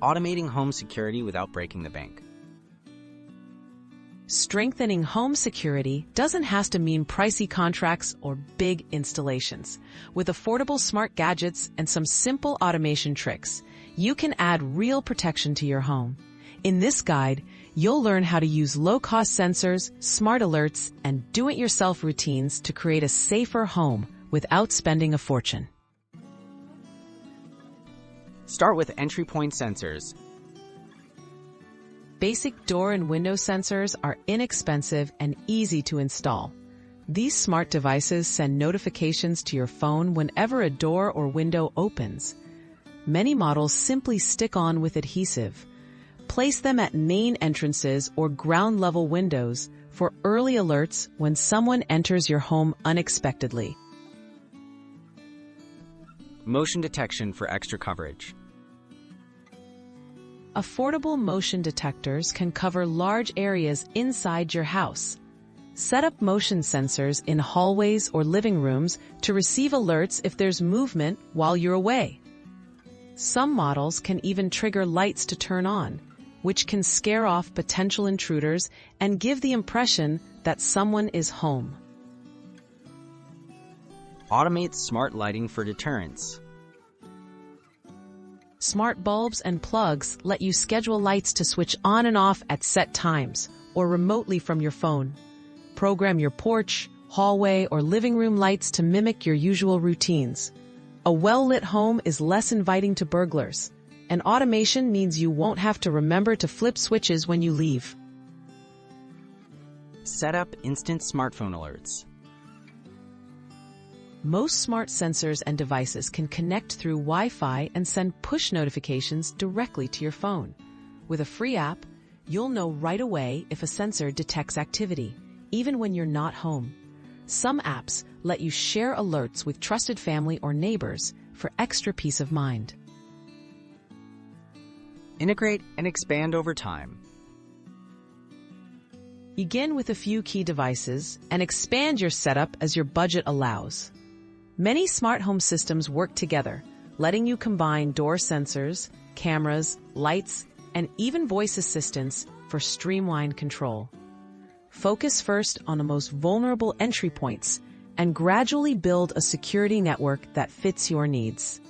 Automating home security without breaking the bank. Strengthening home security doesn't have to mean pricey contracts or big installations. With affordable smart gadgets and some simple automation tricks, you can add real protection to your home. In this guide, you'll learn how to use low-cost sensors, smart alerts, and do-it-yourself routines to create a safer home without spending a fortune. Start with entry point sensors. Basic door and window sensors are inexpensive and easy to install. These smart devices send notifications to your phone whenever a door or window opens. Many models simply stick on with adhesive. Place them at main entrances or ground-level windows for early alerts when someone enters your home unexpectedly. Motion detection for extra coverage. Affordable motion detectors can cover large areas inside your house. Set up motion sensors in hallways or living rooms to receive alerts if there's movement while you're away. Some models can even trigger lights to turn on, which can scare off potential intruders and give the impression that someone is home. Automate smart lighting for deterrence. Smart bulbs and plugs let you schedule lights to switch on and off at set times or remotely from your phone. Program your porch, hallway, or living room lights to mimic your usual routines. A well-lit home is less inviting to burglars, and automation means you won't have to remember to flip switches when you leave. Set up instant smartphone alerts. Most smart sensors and devices can connect through Wi-Fi and send push notifications directly to your phone. With a free app, you'll know right away if a sensor detects activity, even when you're not home. Some apps let you share alerts with trusted family or neighbors for extra peace of mind. Integrate and expand over time. Begin with a few key devices and expand your setup as your budget allows. Many smart home systems work together, letting you combine door sensors, cameras, lights, and even voice assistants for streamlined control. Focus first on the most vulnerable entry points and gradually build a security network that fits your needs.